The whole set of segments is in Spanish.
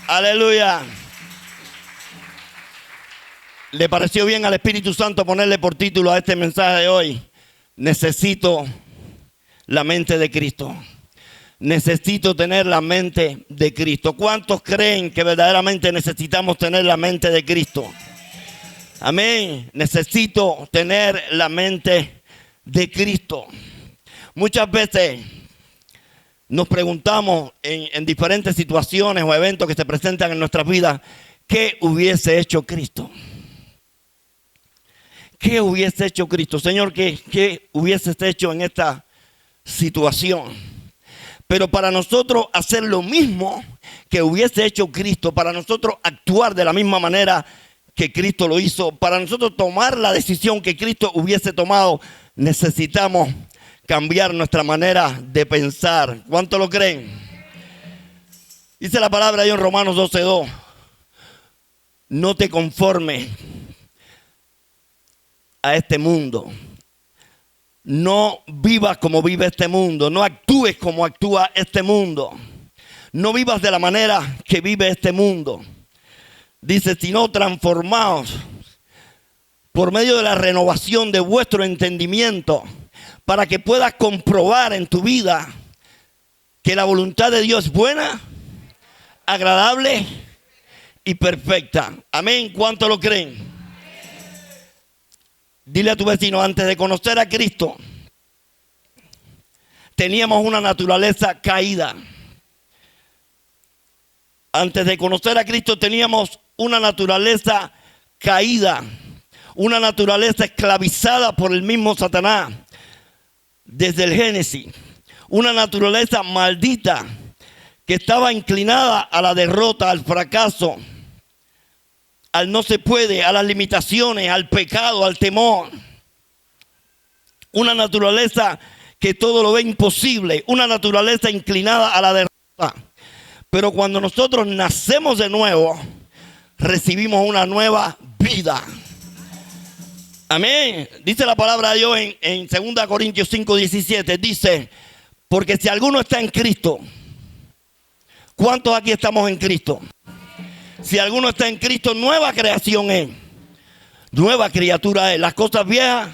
Aleluya. ¿Le pareció bien al Espíritu Santo ponerle por título a este mensaje de hoy? Necesito la mente de Cristo. Necesito tener la mente de Cristo. ¿Cuántos creen que verdaderamente necesitamos tener la mente de Cristo? Amén. Necesito tener la mente de Cristo. Muchas veces nos preguntamos en diferentes situaciones o eventos que se presentan en nuestras vidas, ¿qué hubiese hecho Cristo? ¿Qué hubiese hecho Cristo? Señor, ¿qué hubieses hecho en esta situación? Pero para nosotros hacer lo mismo que hubiese hecho Cristo, para nosotros actuar de la misma manera que Cristo lo hizo, para nosotros tomar la decisión que Cristo hubiese tomado, necesitamos cambiar nuestra manera de pensar. ¿Cuánto lo creen? Dice la palabra ahí en Romanos 12:2. No te conformes a este mundo. No vivas como vive este mundo. No actúes como actúa este mundo. No vivas de la manera que vive este mundo. Dice, sino transformaos por medio de la renovación de vuestro entendimiento, para que puedas comprobar en tu vida que la voluntad de Dios es buena, agradable y perfecta. Amén. ¿Cuánto lo creen? Dile a tu vecino, antes de conocer a Cristo, teníamos una naturaleza caída. Antes de conocer a Cristo teníamos una naturaleza caída, una naturaleza esclavizada por el mismo Satanás desde el Génesis, una naturaleza maldita que estaba inclinada a la derrota, al fracaso, al no se puede, a las limitaciones, al pecado, al temor. Una naturaleza que todo lo ve imposible, una naturaleza inclinada a la derrota. Pero cuando nosotros nacemos de nuevo, recibimos una nueva vida. Amén. Dice la palabra de Dios en 2 Corintios 5:17. Dice, porque si alguno está en Cristo, ¿cuántos aquí estamos en Cristo? Si alguno está en Cristo, nueva creación es. Nueva criatura es. Las cosas viejas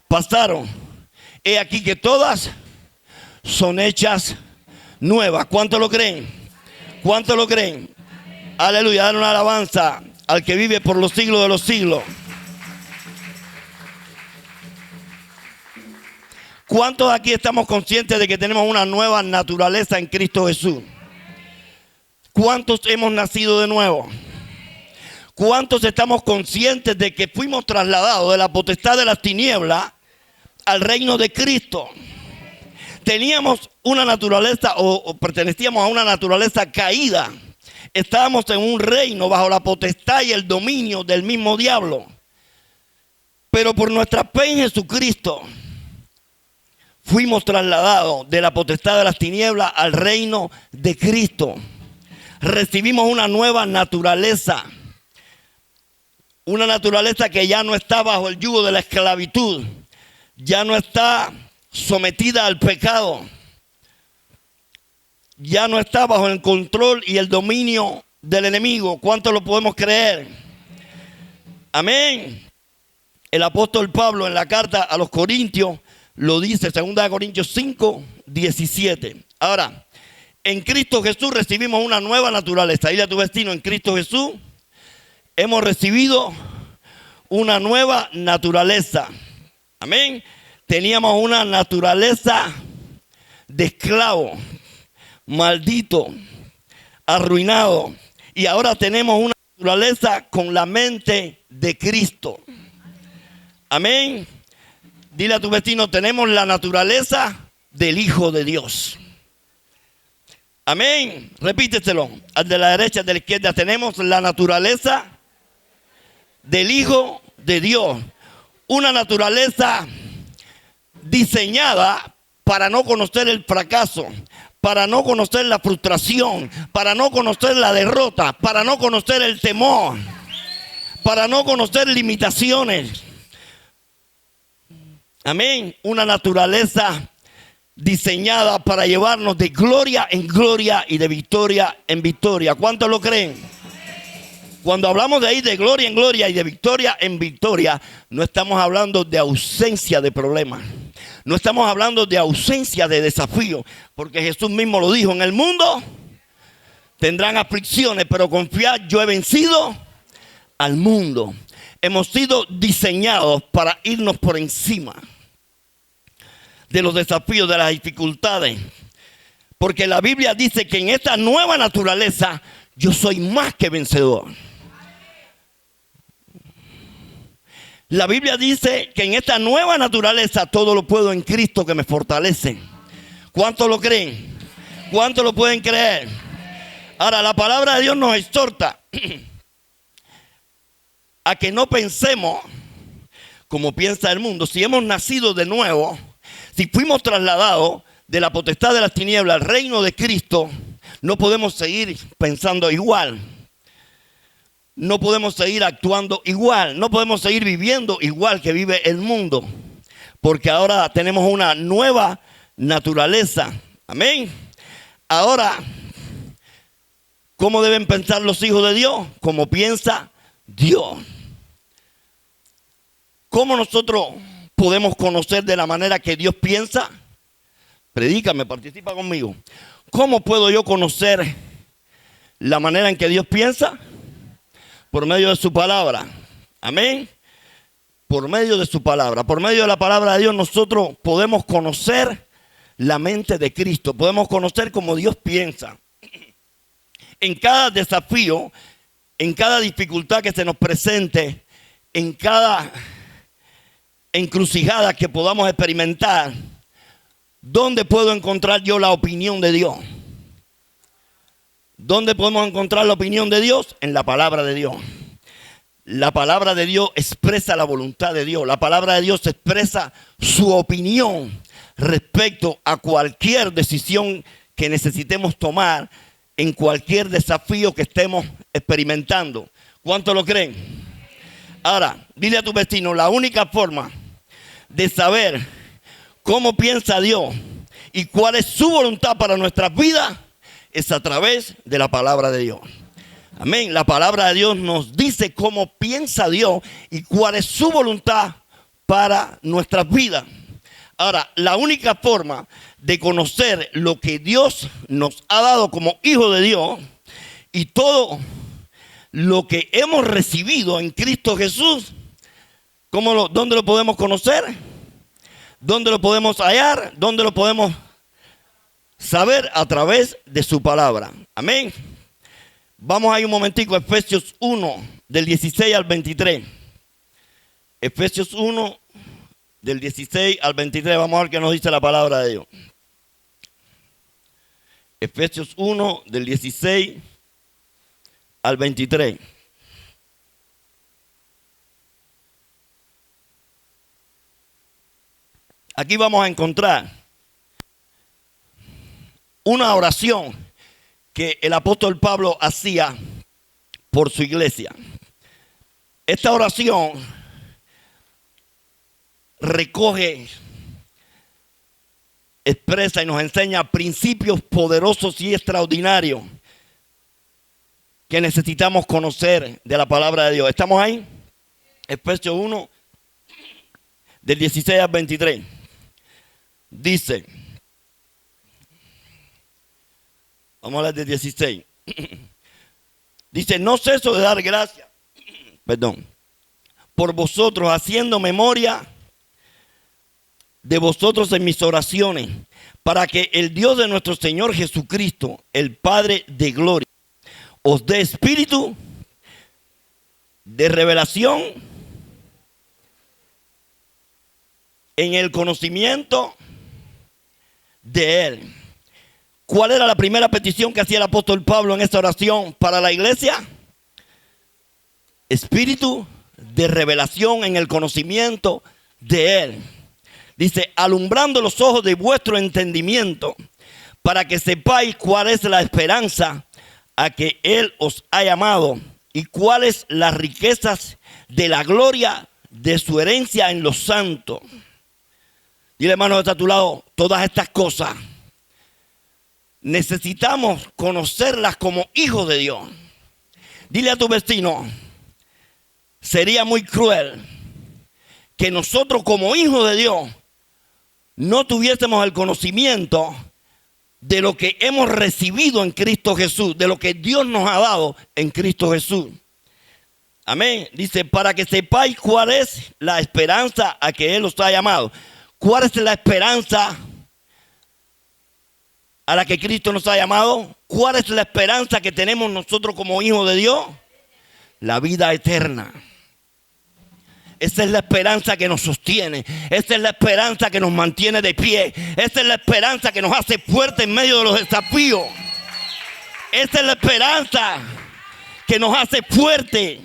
pasaron. He aquí que todas son hechas nuevas. ¿Cuántos lo creen? ¿Cuántos lo creen? Aleluya. Dan una alabanza al que vive por los siglos de los siglos. ¿Cuántos aquí estamos conscientes de que tenemos una nueva naturaleza en Cristo Jesús? ¿Cuántos hemos nacido de nuevo? ¿Cuántos estamos conscientes de que fuimos trasladados de la potestad de las tinieblas al reino de Cristo? Teníamos una naturaleza o pertenecíamos a una naturaleza caída. Estábamos en un reino bajo la potestad y el dominio del mismo diablo. Pero por nuestra fe en Jesucristo fuimos trasladados de la potestad de las tinieblas al reino de Cristo. Recibimos una nueva naturaleza. Una naturaleza que ya no está bajo el yugo de la esclavitud. Ya no está sometida al pecado. Ya no está bajo el control y el dominio del enemigo. ¿Cuánto lo podemos creer? Amén. El apóstol Pablo en la carta a los Corintios lo dice, 2 Corintios 5:17. Ahora, en Cristo Jesús recibimos una nueva naturaleza. Dile a tu vecino, en Cristo Jesús hemos recibido una nueva naturaleza. Amén. Teníamos una naturaleza de esclavo, maldito, arruinado. Y ahora tenemos una naturaleza con la mente de Cristo. Amén. Dile a tu vecino, tenemos la naturaleza del Hijo de Dios. Amén. Repíteselo. Al de la derecha, al de la izquierda, tenemos la naturaleza del Hijo de Dios. Una naturaleza diseñada para no conocer el fracaso, para no conocer la frustración, para no conocer la derrota, para no conocer el temor, para no conocer limitaciones. Amén. Una naturaleza diseñada para llevarnos de gloria en gloria y de victoria en victoria. ¿Cuántos lo creen? Cuando hablamos de ahí de gloria en gloria y de victoria en victoria, no estamos hablando de ausencia de problemas. No estamos hablando de ausencia de desafío, porque Jesús mismo lo dijo: en el mundo tendrán aflicciones, pero confiad, yo he vencido al mundo. Hemos sido diseñados para irnos por encima de los desafíos, de las dificultades. Porque la Biblia dice que en esta nueva naturaleza yo soy más que vencedor. La Biblia dice que en esta nueva naturaleza todo lo puedo en Cristo que me fortalece. ¿Cuántos lo creen? ¿Cuántos lo pueden creer? Ahora, la palabra de Dios nos exhorta a que no pensemos como piensa el mundo. Si hemos nacido de nuevo, si fuimos trasladados de la potestad de las tinieblas al reino de Cristo, no podemos seguir pensando igual. No podemos seguir actuando igual. No podemos seguir viviendo igual que vive el mundo. Porque ahora tenemos una nueva naturaleza. Amén. Ahora, ¿cómo deben pensar los hijos de Dios? Como piensa Dios. ¿Cómo nosotros podemos conocer de la manera que Dios piensa? Predícame, participa conmigo. ¿Cómo puedo yo conocer la manera en que Dios piensa? Por medio de su palabra. Amén. Por medio de su palabra. Por medio de la palabra de Dios nosotros podemos conocer la mente de Cristo. Podemos conocer cómo Dios piensa. En cada desafío, en cada dificultad que se nos presente, en cada encrucijada que podamos experimentar, ¿dónde puedo encontrar yo la opinión de Dios? ¿Dónde podemos encontrar la opinión de Dios? En la palabra de Dios. La palabra de Dios expresa la voluntad de Dios. La palabra de Dios expresa su opinión respecto a cualquier decisión que necesitemos tomar, en cualquier desafío que estemos experimentando. ¿Cuántos lo creen? Ahora, dile a tu vecino: la única forma de saber cómo piensa Dios y cuál es su voluntad para nuestras vidas es a través de la palabra de Dios. Amén. La palabra de Dios nos dice cómo piensa Dios y cuál es su voluntad para nuestras vidas. Ahora, la única forma de conocer lo que Dios nos ha dado como hijos de Dios y todo lo que hemos recibido en Cristo Jesús, ¿dónde lo podemos conocer? ¿Dónde lo podemos hallar? ¿Dónde lo podemos saber? A través de su palabra. Amén. Vamos ahí un momentico a Efesios 1, del 16 al 23. Efesios 1, del 16 al 23. Vamos a ver qué nos dice la palabra de Dios. Efesios 1, del 16 al 23. Aquí vamos a encontrar una oración que el apóstol Pablo hacía por su iglesia. Esta oración recoge, expresa y nos enseña principios poderosos y extraordinarios que necesitamos conocer de la palabra de Dios. ¿Estamos ahí? Efesios 1, del 16 al 23. Dice, vamos a hablar del 16. Dice: no ceso de dar gracias, por vosotros, haciendo memoria de vosotros en mis oraciones, para que el Dios de nuestro Señor Jesucristo, el Padre de gloria, os dé espíritu de revelación en el conocimiento de Él. ¿Cuál era la primera petición que hacía el apóstol Pablo en esta oración para la iglesia? Espíritu de revelación en el conocimiento de Él. Dice: alumbrando los ojos de vuestro entendimiento, para que sepáis cuál es la esperanza a que Él os ha llamado y cuáles las riquezas de la gloria de su herencia en los santos. Dile, hermano, que está a tu lado, todas estas cosas necesitamos conocerlas como hijos de Dios. Dile a tu vecino, sería muy cruel que nosotros como hijos de Dios no tuviésemos el conocimiento de lo que hemos recibido en Cristo Jesús, de lo que Dios nos ha dado en Cristo Jesús. Amén. Dice, para que sepáis cuál es la esperanza a que Él os ha llamado. ¿Cuál es la esperanza a la que Cristo nos ha llamado? ¿Cuál es la esperanza que tenemos nosotros como hijos de Dios? La vida eterna. Esa es la esperanza que nos sostiene. Esa es la esperanza que nos mantiene de pie. Esa es la esperanza que nos hace fuertes en medio de los desafíos. Esa es la esperanza que nos hace fuertes.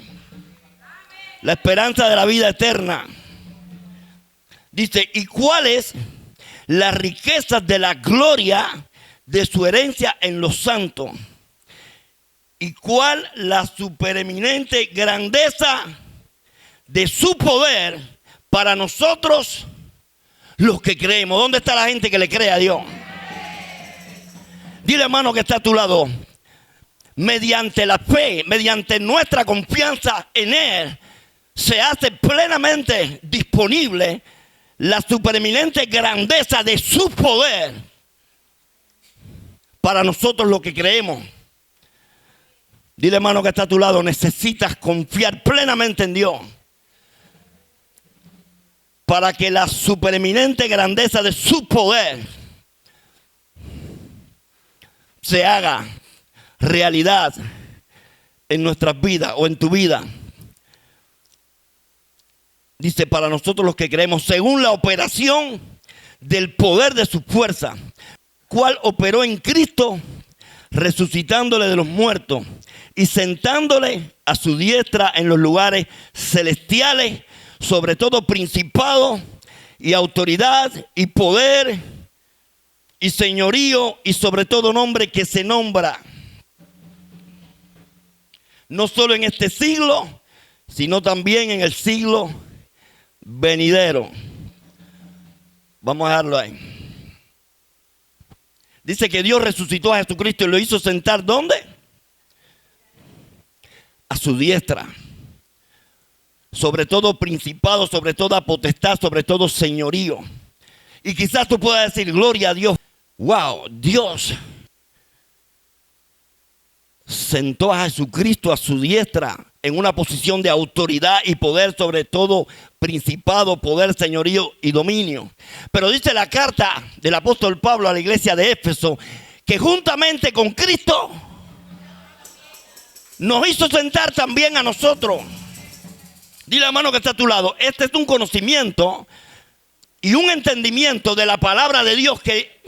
La esperanza de la vida eterna. Dice, ¿y cuáles las riquezas de la gloria de su herencia en los santos? ¿Y cuál la supereminente grandeza de su poder para nosotros los que creemos? ¿Dónde está la gente que le cree a Dios? Dile, hermano, que está a tu lado. Mediante la fe, mediante nuestra confianza en Él, se hace plenamente disponible la supereminente grandeza de su poder para nosotros los que creemos. Dile, hermano, que está a tu lado, necesitas confiar plenamente en Dios para que la supereminente grandeza de su poder se haga realidad en nuestras vidas o en tu vida. Dice, para nosotros los que creemos, según la operación del poder de su fuerza, cual operó en Cristo, resucitándole de los muertos y sentándole a su diestra en los lugares celestiales, sobre todo principado y autoridad y poder y señorío y sobre todo nombre que se nombra, no solo en este siglo, sino también en el siglo venidero. Vamos a dejarlo ahí. Dice que Dios resucitó a Jesucristo y lo hizo sentar, ¿dónde? A su diestra. Sobre todo principado, sobre toda potestad, sobre todo señorío. Y quizás tú puedas decir, gloria a Dios. Wow, Dios sentó a Jesucristo a su diestra en una posición de autoridad y poder sobre todo principado, poder, señorío y dominio. Pero dice la carta del apóstol Pablo a la iglesia de Éfeso que juntamente con Cristo nos hizo sentar también a nosotros. Dile, hermano, que está a tu lado, este es un conocimiento y un entendimiento de la palabra de Dios que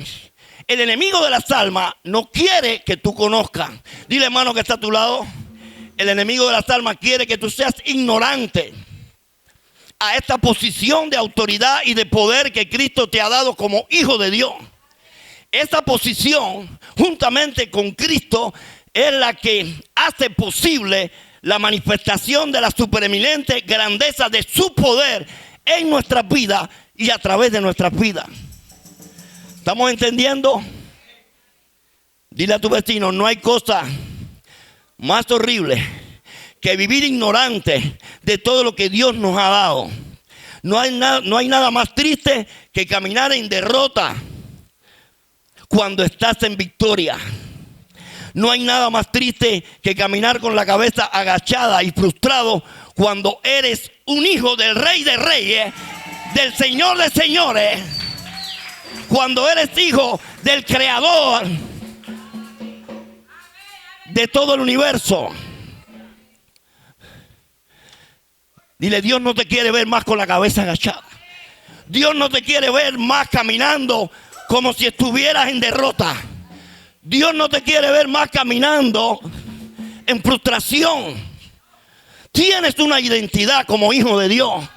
el enemigo de las almas no quiere que tú conozcas. Dile, hermano, que está a tu lado, el enemigo de las almas quiere que tú seas ignorante a esta posición de autoridad y de poder que Cristo te ha dado como hijo de Dios. Esta posición, juntamente con Cristo, es la que hace posible la manifestación de la supereminente grandeza de su poder en nuestras vidas y a través de nuestras vidas. ¿Estamos entendiendo? Dile a tu vecino, no hay cosa más horrible que vivir ignorante de todo lo que Dios nos ha dado. No hay nada más triste que caminar en derrota cuando estás en victoria. No hay nada más triste que caminar con la cabeza agachada y frustrado cuando eres un hijo del Rey de Reyes, del Señor de Señores, cuando eres hijo del Creador de todo el universo. Dile, Dios no te quiere ver más con la cabeza agachada. Dios no te quiere ver más caminando como si estuvieras en derrota. Dios no te quiere ver más caminando en frustración. Tienes una identidad como hijo de Dios.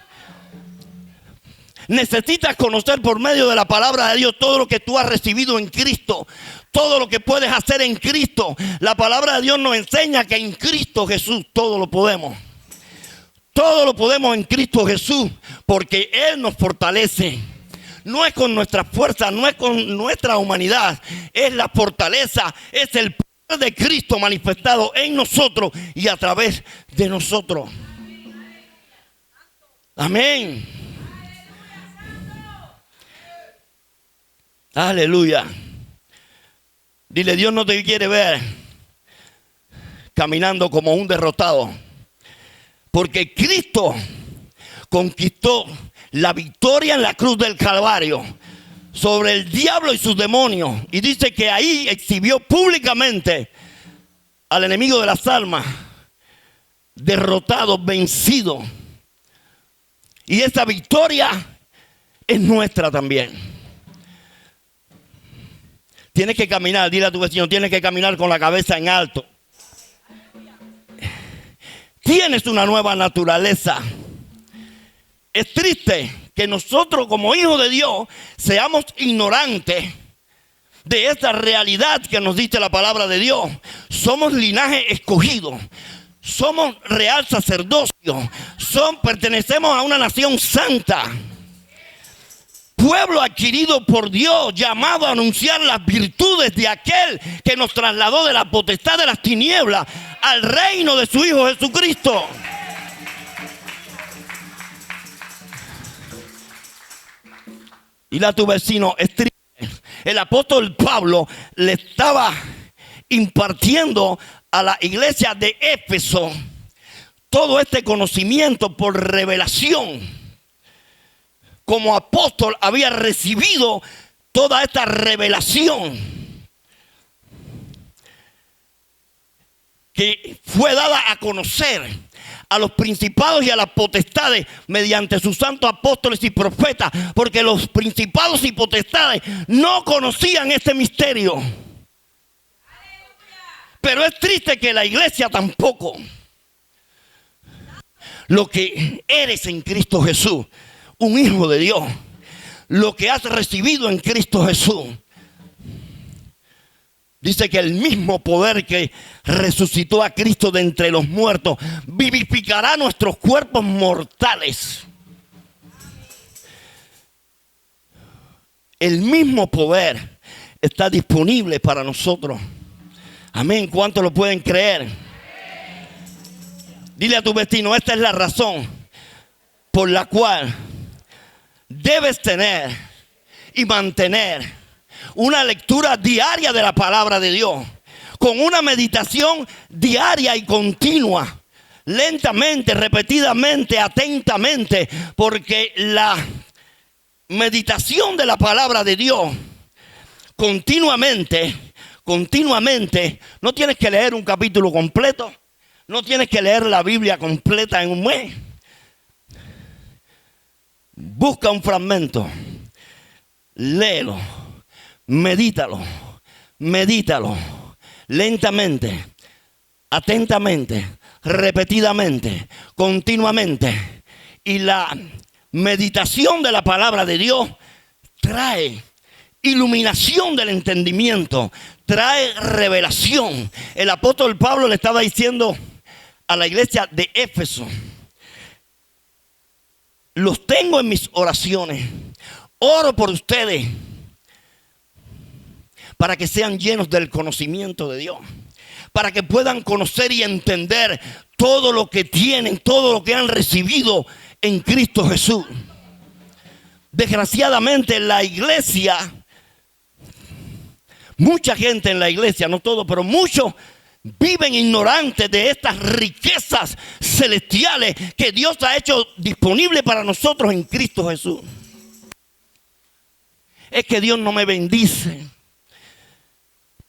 Necesitas conocer por medio de la palabra de Dios todo lo que tú has recibido en Cristo. Todo lo que puedes hacer en Cristo. La palabra de Dios nos enseña que en Cristo Jesús todo lo podemos. Todo lo podemos en Cristo Jesús porque Él nos fortalece. No es con nuestra fuerza, no es con nuestra humanidad. Es la fortaleza, es el poder de Cristo manifestado en nosotros y a través de nosotros. Amén. Aleluya. Dile, Dios no te quiere ver caminando como un derrotado. Porque Cristo conquistó la victoria en la cruz del Calvario sobre el diablo y sus demonios. Y dice que ahí exhibió públicamente al enemigo de las almas, derrotado, vencido. Y esa victoria es nuestra también. Tienes que caminar, dile a tu vecino, tienes que caminar con la cabeza en alto. Tienes una nueva naturaleza. Es triste que nosotros como hijos de Dios seamos ignorantes de esta realidad que nos dice la palabra de Dios. Somos linaje escogido. Somos real sacerdocio. Pertenecemos a una nación santa. Pueblo adquirido por Dios, llamado a anunciar las virtudes de aquel que nos trasladó de la potestad de las tinieblas al reino de su Hijo Jesucristo. Dile a tu vecino, es triste. El apóstol Pablo le estaba impartiendo a la iglesia de Éfeso todo este conocimiento por revelación. Como apóstol había recibido toda esta revelación que fue dada a conocer a los principados y a las potestades mediante sus santos apóstoles y profetas, porque los principados y potestades no conocían este misterio. Pero es triste que la iglesia tampoco. Lo que eres en Cristo Jesús, un hijo de Dios, lo que has recibido en Cristo Jesús. Dice que el mismo poder que resucitó a Cristo de entre los muertos vivificará nuestros cuerpos mortales. El mismo poder está disponible para nosotros. Amén. ¿Cuántos lo pueden creer? Dile a tu vecino, esta es la razón por la cual debes tener y mantener una lectura diaria de la palabra de Dios, con una meditación diaria y continua, lentamente, repetidamente, atentamente, porque la meditación de la palabra de Dios continuamente, no tienes que leer un capítulo completo, no tienes que leer la Biblia completa en un mes. Busca un fragmento, léelo, medítalo, lentamente, atentamente, repetidamente, continuamente. Y la meditación de la palabra de Dios trae iluminación del entendimiento, trae revelación. El apóstol Pablo le estaba diciendo a la iglesia de Éfeso: los tengo en mis oraciones, oro por ustedes para que sean llenos del conocimiento de Dios, para que puedan conocer y entender todo lo que tienen, todo lo que han recibido en Cristo Jesús. Desgraciadamente la iglesia, mucha gente en la iglesia, no todo, pero muchos viven ignorantes de estas riquezas celestiales que Dios ha hecho disponibles para nosotros en Cristo Jesús. Es que Dios no me bendice,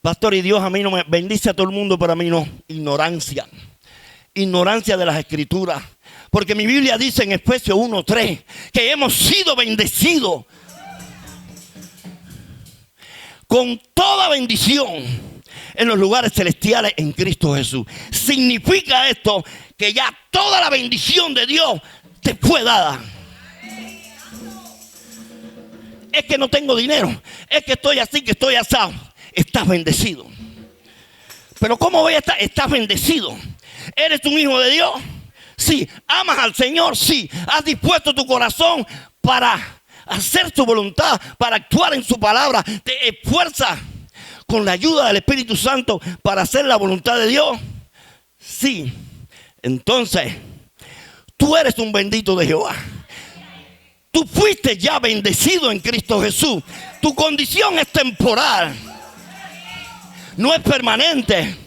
pastor, y Dios a mí no me bendice, a todo el mundo, pero a mí no. Ignorancia de las escrituras, porque mi Biblia dice en Efesios 1:3 que hemos sido bendecidos con toda bendición en los lugares celestiales en Cristo Jesús. Significa esto que ya toda la bendición de Dios te fue dada. Es que no tengo dinero, es que estoy así, que estoy asado. Estás bendecido. Pero ¿cómo voy a estar? Estás bendecido. ¿Eres un hijo de Dios? Sí. ¿Amas al Señor? Sí. ¿Has dispuesto tu corazón para hacer su voluntad, para actuar en su palabra, te esfuerzas con la ayuda del Espíritu Santo para hacer la voluntad de Dios, sí, entonces tú eres un bendito de Jehová. Tú fuiste ya bendecido en Cristo Jesús. Tu condición es temporal, no es permanente.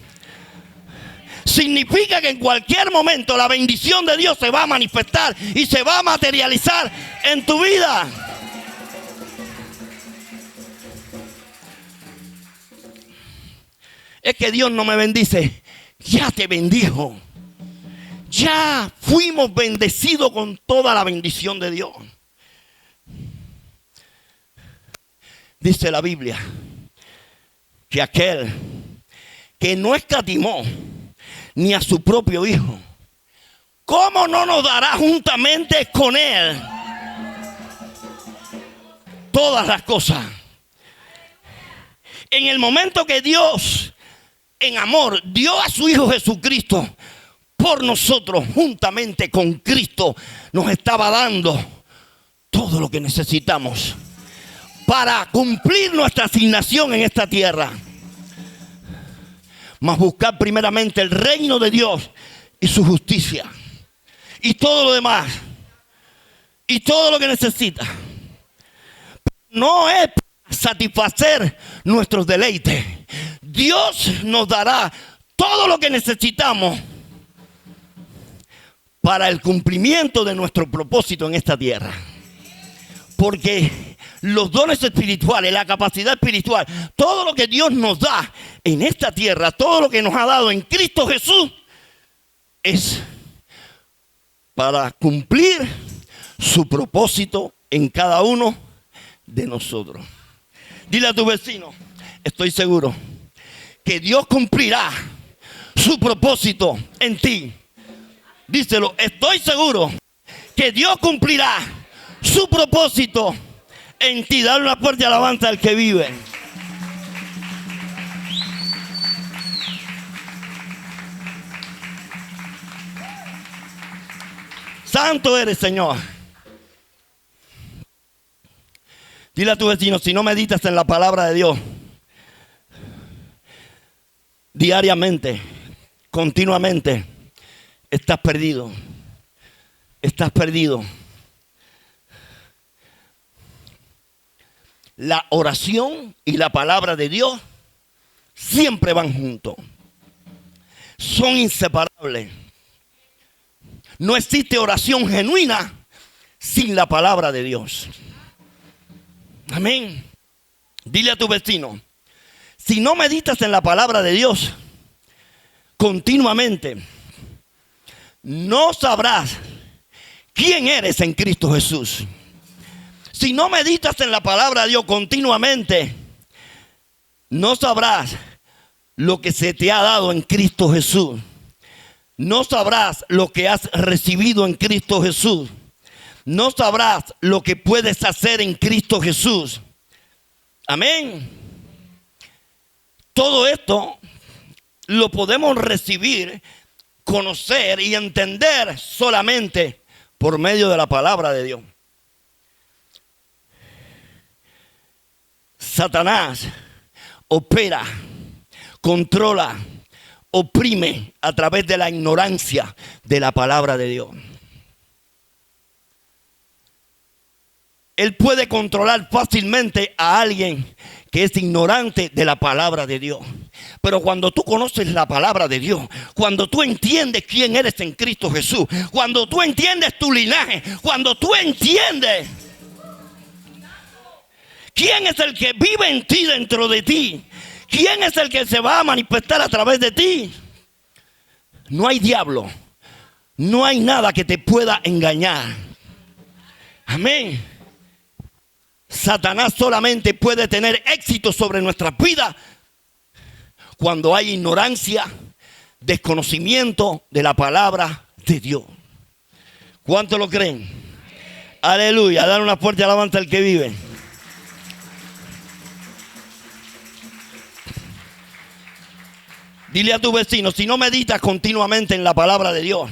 Significa que en cualquier momento la bendición de Dios se va a manifestar y se va a materializar en tu vida. Es que Dios no me bendice, ya te bendijo. Ya fuimos bendecidos con toda la bendición de Dios. Dice la Biblia que aquel que no escatimó ni a su propio Hijo, ¿cómo no nos dará juntamente con Él todas las cosas? En el momento que Dios, en amor, dio a su Hijo Jesucristo por nosotros, juntamente con Cristo, nos estaba dando todo lo que necesitamos para cumplir nuestra asignación en esta tierra. Mas buscar primeramente el reino de Dios y su justicia. Y todo lo demás. Y todo lo que necesita. No es satisfacer nuestros deleites. Dios nos dará todo lo que necesitamos para el cumplimiento de nuestro propósito en esta tierra. Porque los dones espirituales, la capacidad espiritual, todo lo que Dios nos da en esta tierra, todo lo que nos ha dado en Cristo Jesús, es para cumplir su propósito en cada uno de nosotros. Dile a tu vecino, estoy seguro que Dios cumplirá su propósito en ti. Díselo, estoy seguro que Dios cumplirá su propósito en ti. Dale una fuerte alabanza al que vive. Santo eres, Señor. Dile a tu vecino, si no meditas en la palabra de Dios diariamente, continuamente, estás perdido. Estás perdido. La oración y la palabra de Dios siempre van juntos. Son inseparables. No existe oración genuina sin la palabra de Dios. Amén. Dile a tu vecino, si no meditas en la palabra de Dios continuamente, no sabrás quién eres en Cristo Jesús. Si no meditas en la palabra de Dios continuamente, no sabrás lo que se te ha dado en Cristo Jesús. No sabrás lo que has recibido en Cristo Jesús. No sabrás lo que puedes hacer en Cristo Jesús. Amén. Todo esto lo podemos recibir, conocer y entender solamente por medio de la palabra de Dios. Satanás opera, controla, oprime a través de la ignorancia de la palabra de Dios. Él puede controlar fácilmente a alguien que es ignorante de la palabra de Dios. Pero cuando tú conoces la palabra de Dios, cuando tú entiendes quién eres en Cristo Jesús, cuando tú entiendes tu linaje, cuando tú entiendes quién es el que vive en ti, dentro de ti, quién es el que se va a manifestar a través de ti, no hay diablo, no hay nada que te pueda engañar. Amén. Satanás solamente puede tener éxito sobre nuestras vidas cuando hay ignorancia, desconocimiento de la palabra de Dios. ¿Cuántos lo creen? Aleluya, dar una fuerte alabanza al que vive. Dile a tu vecino, si no meditas continuamente en la palabra de Dios,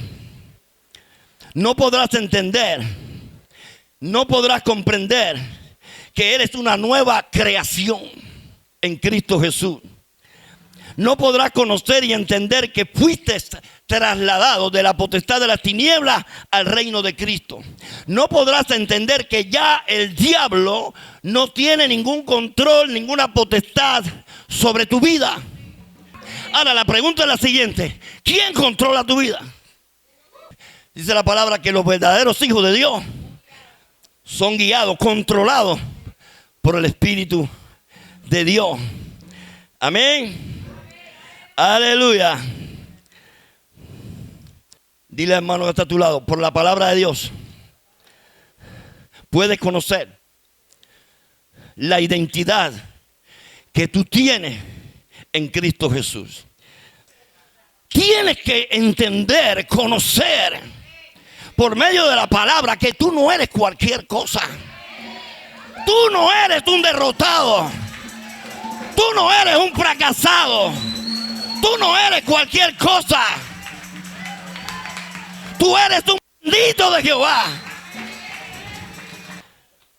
no podrás entender no podrás comprender que eres una nueva creación en Cristo Jesús. No podrás conocer y entender que fuiste trasladado de la potestad de las tinieblas al reino de Cristo. No podrás entender que ya el diablo no tiene ningún control, ninguna potestad sobre tu vida. Ahora la pregunta es la siguiente: ¿quién controla tu vida? Dice la palabra que los verdaderos hijos de Dios son guiados, controlados por el Espíritu de Dios. Amén. Aleluya. Dile al hermano que está a tu lado: por la palabra de Dios puedes conocer la identidad que tú tienes en Cristo Jesús. Tienes que entender, conocer por medio de la palabra que tú no eres cualquier cosa. Tú no eres un derrotado. Tú no eres un fracasado. Tú no eres cualquier cosa. Tú eres un bendito de Jehová.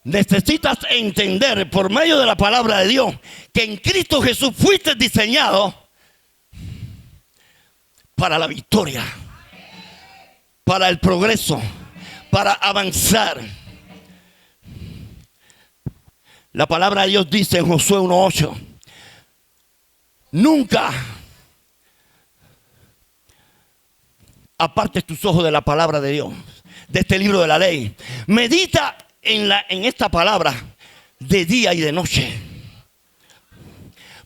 Necesitas entender por medio de la palabra de Dios que en Cristo Jesús fuiste diseñado para la victoria, para el progreso, para avanzar. La palabra de Dios dice en Josué 1:8: nunca apartes tus ojos de la palabra de Dios, de este libro de la ley. Medita en esta palabra de día y de noche.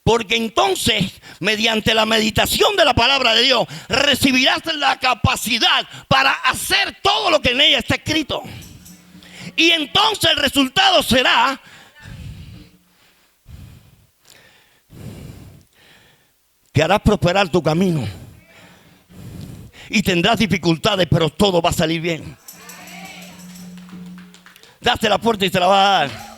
Porque entonces, mediante la meditación de la palabra de Dios, recibirás la capacidad para hacer todo lo que en ella está escrito. Y entonces el resultado será que harás prosperar tu camino. Y tendrás dificultades, pero todo va a salir bien. Date la puerta y te la va a dar.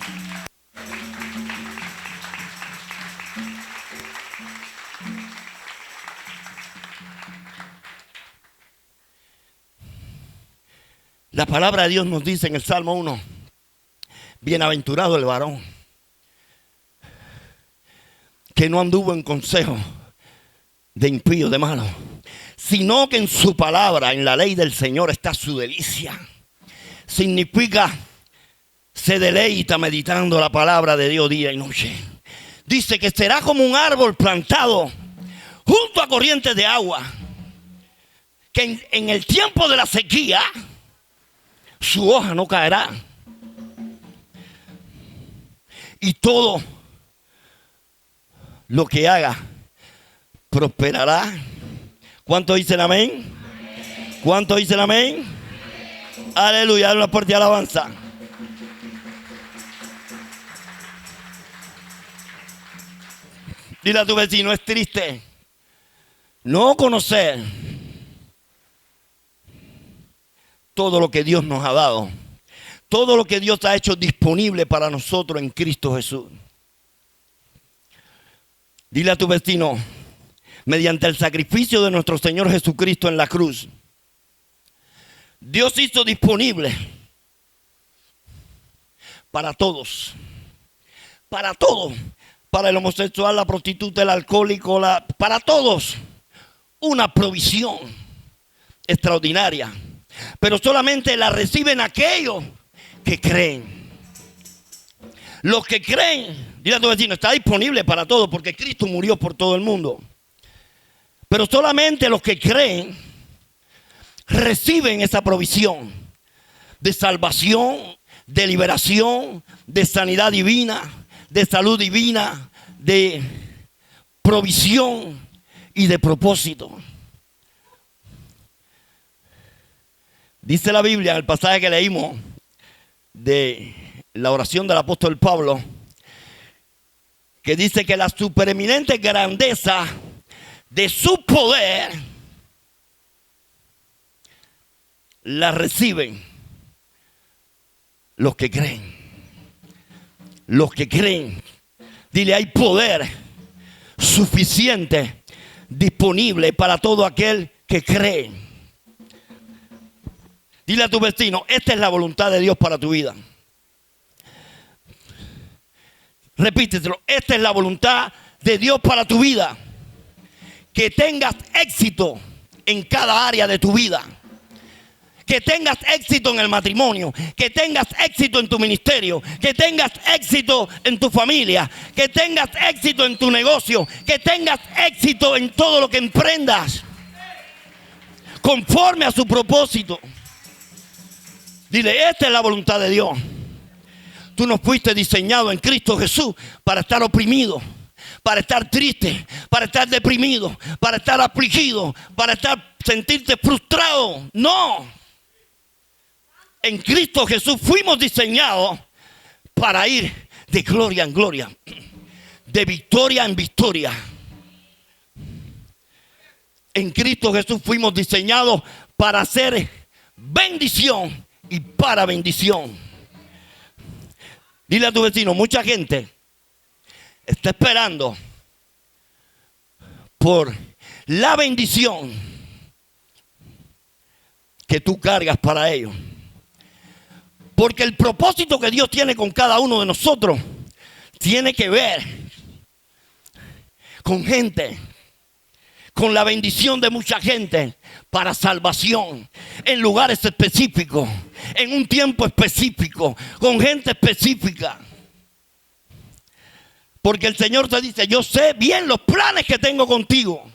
La palabra de Dios nos dice en el Salmo 1: bienaventurado el varón que no anduvo en consejo de impío, de malo, sino que en su palabra, en la ley del Señor está su delicia. Significa, se deleita meditando la palabra de Dios día y noche. Dice que será como un árbol plantado junto a corrientes de agua, que en el tiempo de la sequía su hoja no caerá, y todo lo que haga prosperará. ¿Cuántos dicen amén? ¿Cuántos dicen amén? Aleluya, dale una fuerte alabanza. Dile a tu vecino: es triste no conocer todo lo que Dios nos ha dado, todo lo que Dios ha hecho disponible para nosotros en Cristo Jesús. Dile a tu vecino: mediante el sacrificio de nuestro Señor Jesucristo en la cruz, Dios hizo disponible para todos, para todos, para el homosexual, la prostituta, el alcohólico, para todos, una provisión extraordinaria. Pero solamente la reciben aquellos que creen. Los que creen, dile a tu vecino: está disponible para todos, porque Cristo murió por todo el mundo. Pero solamente los que creen reciben esa provisión de salvación, de liberación, de sanidad divina, de salud divina, de provisión y de propósito. Dice la Biblia, en el pasaje que leímos de la oración del apóstol Pablo, que dice que la supereminente grandeza de su poder la reciben los que creen. Los que creen. Dile: hay poder suficiente disponible para todo aquel que cree. Dile a tu vecino: esta es la voluntad de Dios para tu vida. Repítetelo. Esta es la voluntad de Dios para tu vida. Que tengas éxito en cada área de tu vida. Que tengas éxito en el matrimonio, que tengas éxito en tu ministerio, que tengas éxito en tu familia, que tengas éxito en tu negocio, que tengas éxito en todo lo que emprendas, conforme a su propósito. Dile, esta es la voluntad de Dios. Tú no fuiste diseñado en Cristo Jesús para estar oprimido, para estar triste, para estar deprimido, para estar afligido, para sentirte frustrado. No. En Cristo Jesús fuimos diseñados para ir de gloria en gloria, de victoria en victoria. En Cristo Jesús fuimos diseñados para hacer bendición y para bendición. Dile a tu vecino, mucha gente está esperando por la bendición que tú cargas para ellos. Porque el propósito que Dios tiene con cada uno de nosotros tiene que ver con gente, con la bendición de mucha gente para salvación, en lugares específicos, en un tiempo específico, con gente específica. Porque el Señor te dice, yo sé bien los planes que tengo contigo.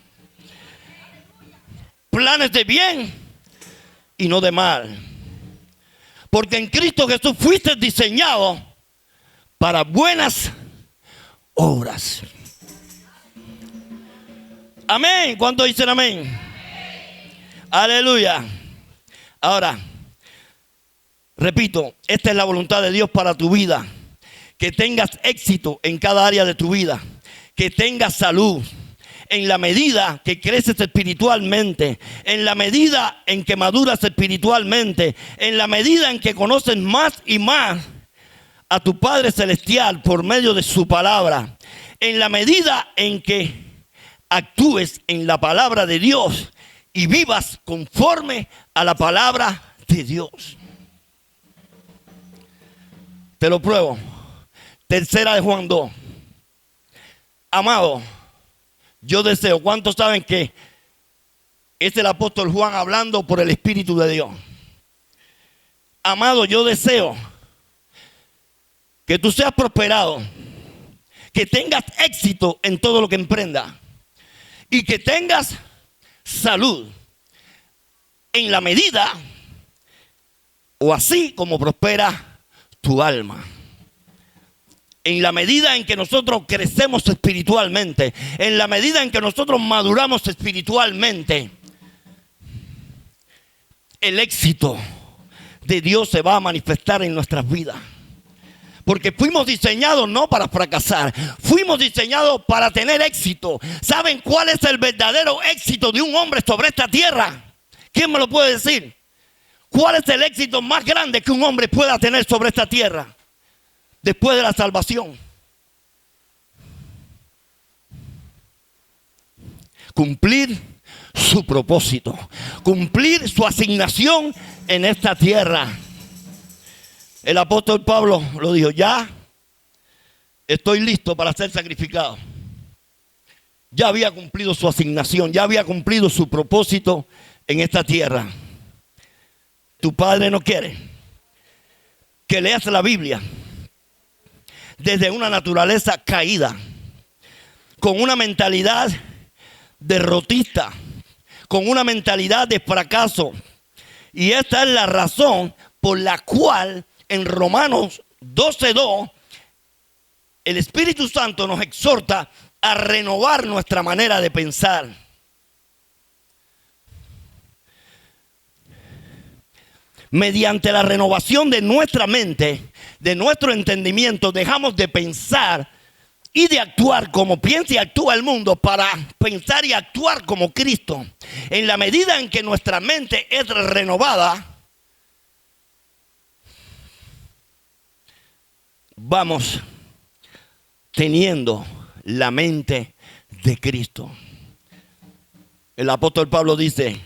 Planes de bien y no de mal. Porque en Cristo Jesús fuiste diseñado para buenas obras. Amén. ¿Cuántos dicen amén? Aleluya. Ahora, repito, esta es la voluntad de Dios para tu vida. Que tengas éxito en cada área de tu vida. Que tengas salud. En la medida que creces espiritualmente, en la medida en que maduras espiritualmente, en la medida en que conoces más y más a tu Padre Celestial por medio de su palabra, en la medida en que actúes en la palabra de Dios y vivas conforme a la palabra de Dios. Te lo pruebo. Tercera de Juan 2. Amado, yo deseo, ¿cuántos saben que es el apóstol Juan hablando por el Espíritu de Dios? Amado, yo deseo que tú seas prosperado, que tengas éxito en todo lo que emprendas y que tengas salud en la medida o así como prospera tu alma. En la medida en que nosotros crecemos espiritualmente, en la medida en que nosotros maduramos espiritualmente, el éxito de Dios se va a manifestar en nuestras vidas. Porque fuimos diseñados no para fracasar, fuimos diseñados para tener éxito. ¿Saben cuál es el verdadero éxito de un hombre sobre esta tierra? ¿Quién me lo puede decir? ¿Cuál es el éxito más grande que un hombre pueda tener sobre esta tierra? Después de la salvación, cumplir su propósito, cumplir su asignación en esta tierra. El apóstol Pablo lo dijo, ya estoy listo para ser sacrificado. Ya había cumplido su asignación, ya había cumplido su propósito en esta tierra. Tu padre no quiere que leas la Biblia desde una naturaleza caída, con una mentalidad derrotista, con una mentalidad de fracaso. Y esta es la razón por la cual en Romanos 12:2 el Espíritu Santo nos exhorta a renovar nuestra manera de pensar. Mediante la renovación de nuestra mente, de nuestro entendimiento, dejamos de pensar y de actuar como piensa y actúa el mundo para pensar y actuar como Cristo. En la medida en que nuestra mente es renovada, vamos teniendo la mente de Cristo. El apóstol Pablo dice,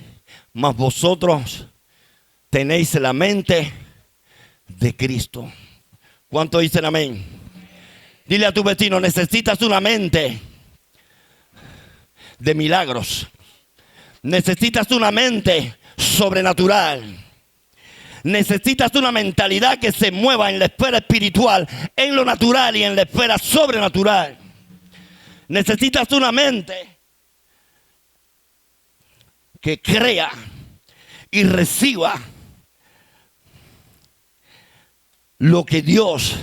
mas vosotros tenéis la mente de Cristo. ¿Cuántos dicen amén? Dile a tu vecino, necesitas una mente de milagros. Necesitas una mente sobrenatural. Necesitas una mentalidad que se mueva en la esfera espiritual, en lo natural y en la esfera sobrenatural. Necesitas una mente que crea y reciba lo que Dios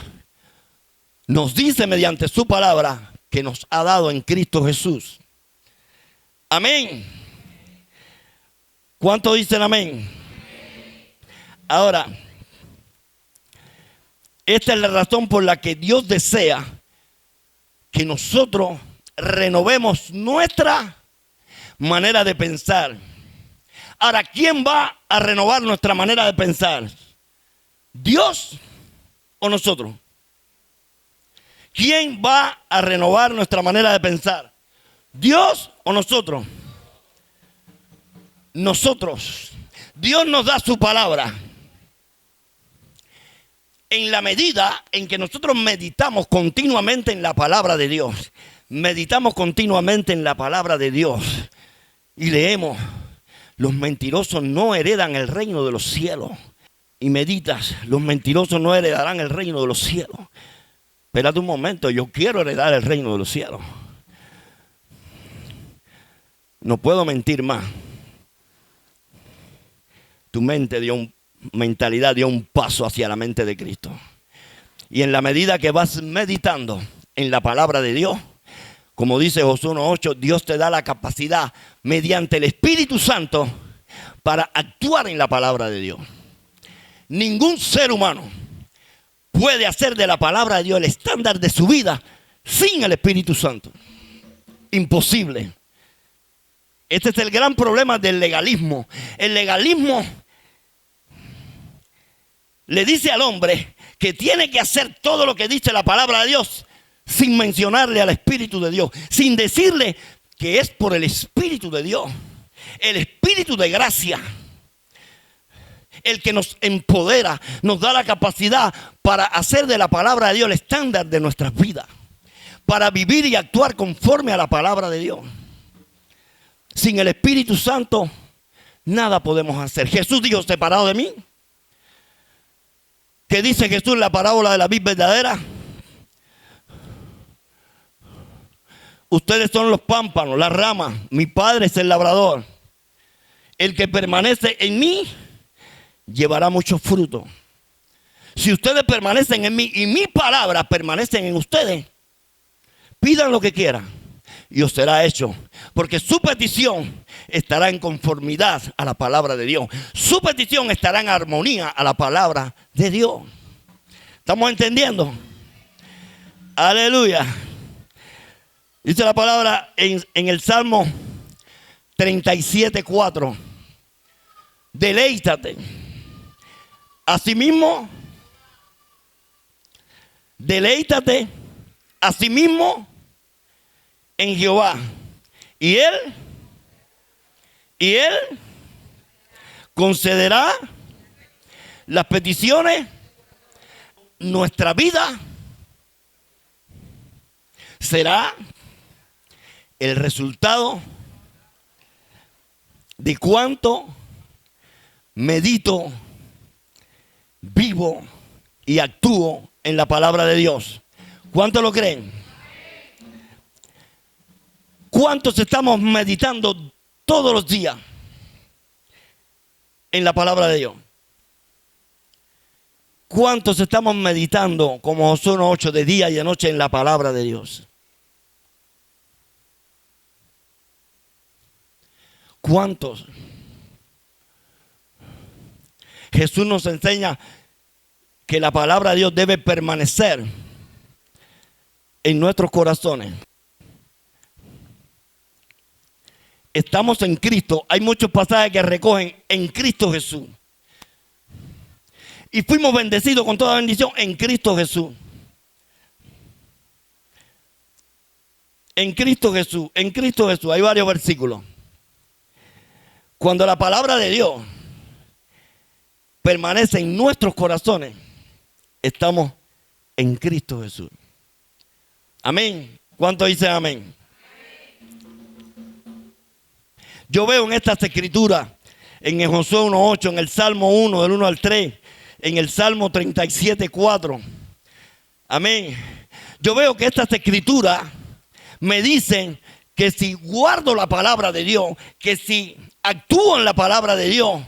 nos dice mediante su palabra que nos ha dado en Cristo Jesús. Amén. ¿Cuántos dicen amén? Ahora, esta es la razón por la que Dios desea que nosotros renovemos nuestra manera de pensar. Ahora, ¿quién va a renovar nuestra manera de pensar? ¿Dios o nosotros? ¿Quién va a renovar nuestra manera de pensar? ¿Dios o nosotros? Nosotros. Dios nos da su palabra. En la medida en que nosotros meditamos continuamente en la palabra de Dios, meditamos continuamente en la palabra de Dios y leemos, los mentirosos no heredan el reino de los cielos. Y meditas, los mentirosos no heredarán el reino de los cielos. Espérate un momento, yo quiero heredar el reino de los cielos. No puedo mentir más. Tu mentalidad dio un paso hacia la mente de Cristo. Y en la medida que vas meditando en la palabra de Dios, como dice Josué 1:8, Dios te da la capacidad mediante el Espíritu Santo para actuar en la palabra de Dios. Ningún ser humano puede hacer de la palabra de Dios el estándar de su vida sin el Espíritu Santo. Imposible. Este es el gran problema del legalismo. El legalismo le dice al hombre que tiene que hacer todo lo que dice la palabra de Dios sin mencionarle al Espíritu de Dios, sin decirle que es por el Espíritu de Dios, el Espíritu de gracia, el que nos empodera, nos da la capacidad para hacer de la palabra de Dios el estándar de nuestras vidas, para vivir y actuar conforme a la palabra de Dios. Sin el Espíritu Santo, nada podemos hacer. Jesús dijo, separado de mí. ¿Qué dice Jesús en la parábola de la vid verdadera? Ustedes son los pámpanos, las ramas. Mi Padre es el labrador. El que permanece en mí llevará mucho fruto. Si ustedes permanecen en mí y mi palabra permanecen en ustedes, pidan lo que quieran y os será hecho. Porque su petición estará en conformidad a la palabra de Dios. Su petición estará en armonía a la palabra de Dios. ¿Estamos entendiendo? Aleluya. Dice la palabra en el Salmo 37:4. Deleítate. Asimismo, deleítate asimismo en Jehová. Y Él concederá las peticiones. Nuestra vida será el resultado de cuánto medito, vivo y actúo en la palabra de Dios. ¿Cuántos lo creen? ¿Cuántos estamos meditando todos los días en la palabra de Dios? ¿Cuántos estamos meditando como Josué 1:8 de día y de noche en la palabra de Dios? ¿Cuántos? Jesús nos enseña que la palabra de Dios debe permanecer en nuestros corazones. Estamos en Cristo. Hay muchos pasajes que recogen en Cristo Jesús. Y fuimos bendecidos con toda bendición en Cristo Jesús. En Cristo Jesús, en Cristo Jesús. Hay varios versículos. Cuando la palabra de Dios permanece en nuestros corazones, estamos en Cristo Jesús. Amén. ¿Cuánto dicen amén? Yo veo en estas escrituras, en el Josué 1:8, en el Salmo 1, del 1 al 3, en el Salmo 37:4. Amén. Yo veo que estas escrituras me dicen que si guardo la palabra de Dios, que si actúo en la palabra de Dios,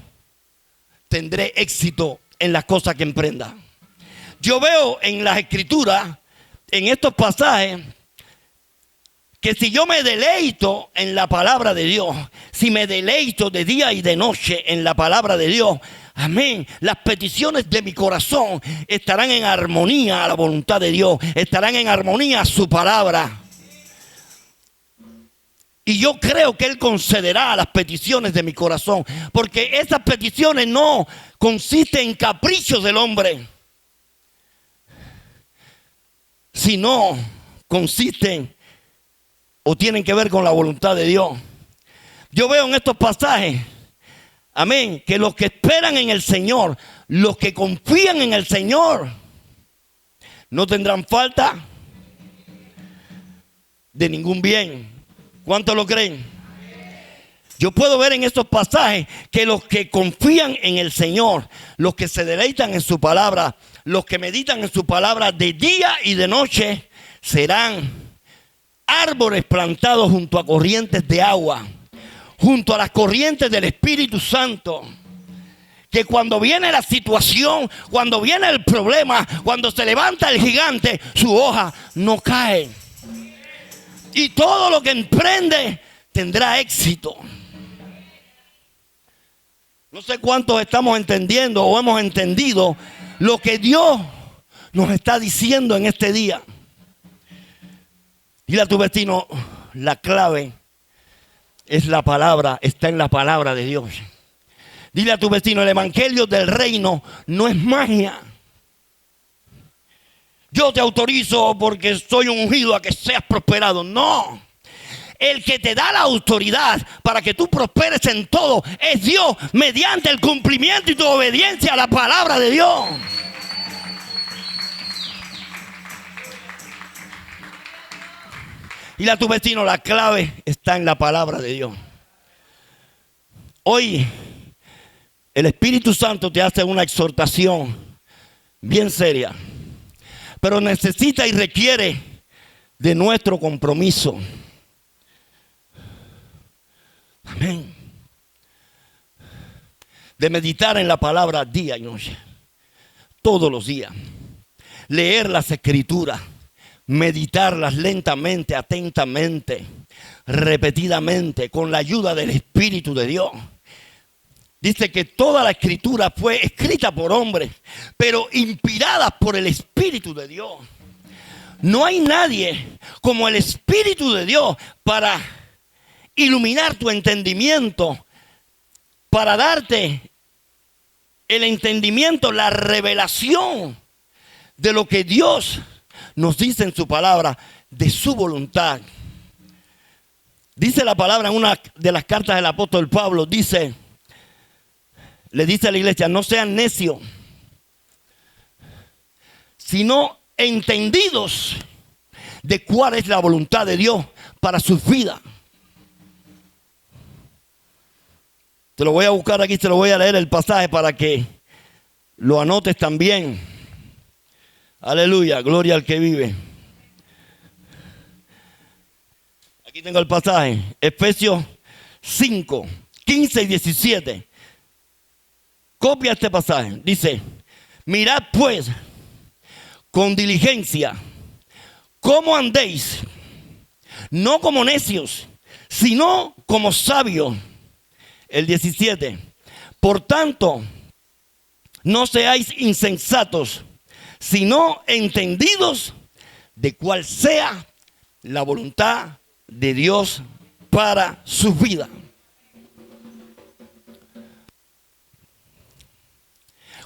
tendré éxito en las cosas que emprenda. Yo veo en las escrituras, en estos pasajes, que si yo me deleito en la palabra de Dios, si me deleito de día y de noche en la palabra de Dios, amén, las peticiones de mi corazón estarán en armonía a la voluntad de Dios, estarán en armonía a su palabra. Y yo creo que Él concederá las peticiones de mi corazón, porque esas peticiones no consisten en caprichos del hombre, sino consisten o tienen que ver con la voluntad de Dios. Yo veo en estos pasajes, amén, que los que esperan en el Señor, los que confían en el Señor, no tendrán falta de ningún bien. ¿Cuántos lo creen? Yo puedo ver en estos pasajes que los que confían en el Señor, los que se deleitan en su palabra, los que meditan en su palabra de día y de noche, serán árboles plantados junto a corrientes de agua, junto a las corrientes del Espíritu Santo, que cuando viene la situación, cuando viene el problema, cuando se levanta el gigante, su hoja no cae. Y todo lo que emprende tendrá éxito. No sé cuántos estamos entendiendo o hemos entendido lo que Dios nos está diciendo en este día. Dile a tu vecino, la clave es la palabra, está en la palabra de Dios. Dile a tu vecino, el evangelio del reino no es magia. Yo te autorizo porque soy ungido a que seas prosperado. No. El que te da la autoridad para que tú prosperes en todo es Dios, mediante el cumplimiento y tu obediencia a la palabra de Dios. Dile a tu vecino, la clave está en la palabra de Dios. Hoy el Espíritu Santo te hace una exhortación bien seria, pero necesita y requiere de nuestro compromiso. Amén. De meditar en la palabra día y noche, todos los días. Leer las escrituras, meditarlas lentamente, atentamente, repetidamente, con la ayuda del Espíritu de Dios. Dice que toda la escritura fue escrita por hombres, pero inspirada por el Espíritu de Dios. No hay nadie como el Espíritu de Dios para iluminar tu entendimiento, para darte el entendimiento, la revelación de lo que Dios nos dice en su palabra, de su voluntad. Dice la palabra en una de las cartas del apóstol Pablo, le dice a la iglesia, no sean necios, sino entendidos de cuál es la voluntad de Dios para sus vidas. Te lo voy a buscar aquí, te lo voy a leer el pasaje para que lo anotes también. Aleluya, gloria al que vive. Aquí tengo el pasaje, Efesios 5, 15 y 17. Copia este pasaje. Dice, mirad pues con diligencia cómo andéis, no como necios, sino como sabios. El 17. Por tanto, no seáis insensatos, sino entendidos de cuál sea la voluntad de Dios para sus vidas.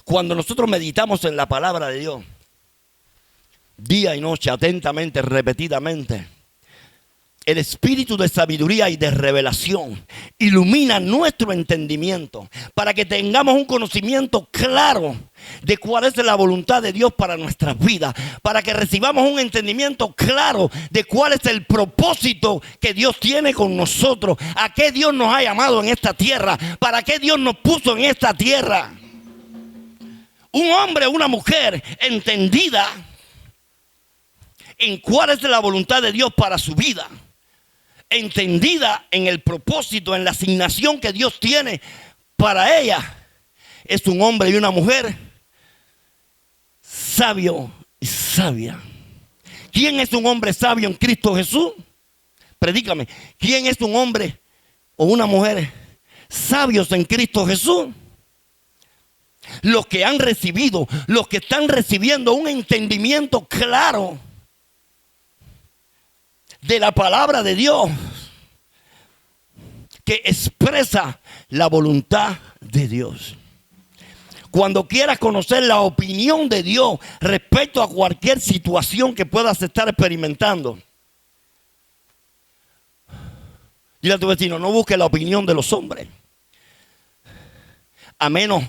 Cuando nosotros meditamos en la palabra de Dios, día y noche, atentamente, repetidamente, el espíritu de sabiduría y de revelación ilumina nuestro entendimiento para que tengamos un conocimiento claro de cuál es la voluntad de Dios para nuestras vidas, para que recibamos un entendimiento claro de cuál es el propósito que Dios tiene con nosotros, a qué Dios nos ha llamado en esta tierra, para qué Dios nos puso en esta tierra. Un hombre o una mujer entendida en cuál es la voluntad de Dios para su vida, entendida en el propósito, en la asignación que Dios tiene para ella, es un hombre y una mujer sabio y sabia. ¿Quién es un hombre sabio en Cristo Jesús? Predícame. ¿Quién es un hombre o una mujer sabios en Cristo Jesús? Los que han recibido, los que están recibiendo un entendimiento claro de la palabra de Dios, que expresa la voluntad de Dios. Cuando quieras conocer la opinión de Dios respecto a cualquier situación que puedas estar experimentando, dile a tu vecino, no busques la opinión de los hombres, a menos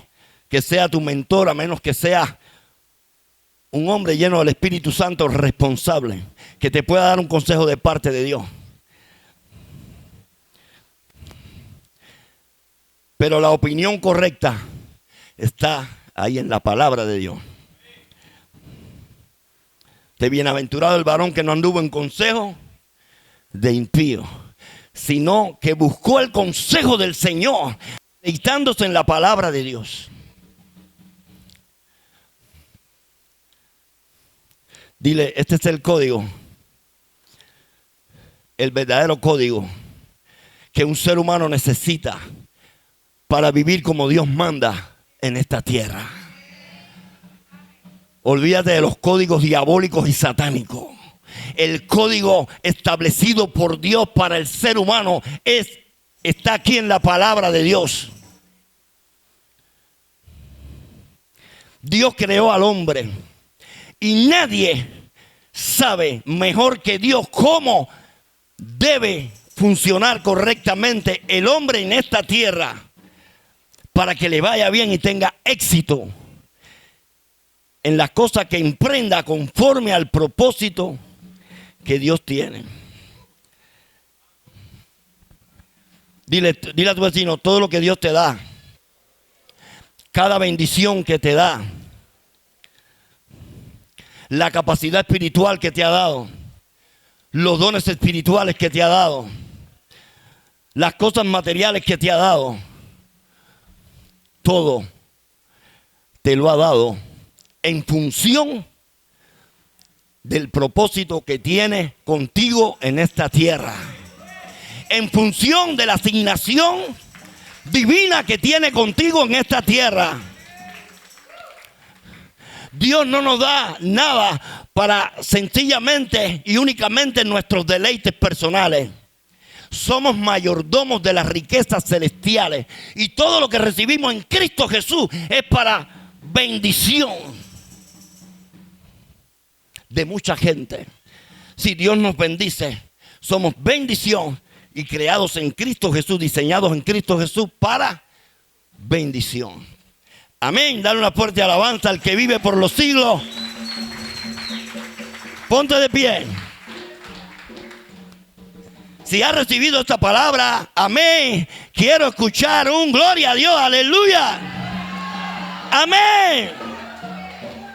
que sea tu mentor, a menos que sea un hombre lleno del Espíritu Santo responsable, que te pueda dar un consejo de parte de Dios. Pero la opinión correcta está ahí en la palabra de Dios. De bienaventurado el varón que no anduvo en consejo de impío, sino que buscó el consejo del Señor, deleitándose en la palabra de Dios. Dile, este es el código, el verdadero código que un ser humano necesita para vivir como Dios manda en esta tierra. Olvídate de los códigos diabólicos y satánicos. El código establecido por Dios para el ser humano está aquí en la palabra de Dios. Dios creó al hombre y nadie sabe mejor que Dios cómo debe funcionar correctamente el hombre en esta tierra para que le vaya bien y tenga éxito en las cosas que emprenda conforme al propósito que Dios tiene. Dile a tu vecino, todo lo que Dios te da, cada bendición que te da, la capacidad espiritual que te ha dado, los dones espirituales que te ha dado, las cosas materiales que te ha dado, todo te lo ha dado en función del propósito que tiene contigo en esta tierra, en función de la asignación divina que tiene contigo en esta tierra. Dios no nos da nada para sencillamente y únicamente nuestros deleites personales. Somos mayordomos de las riquezas celestiales y todo lo que recibimos en Cristo Jesús es para bendición de mucha gente. Si Dios nos bendice, somos bendición y creados en Cristo Jesús, diseñados en Cristo Jesús para bendición. Amén. Dale una fuerte alabanza al que vive por los siglos. Ponte de pie. Si has recibido esta palabra, amén. Quiero escuchar un gloria a Dios, aleluya. Amén.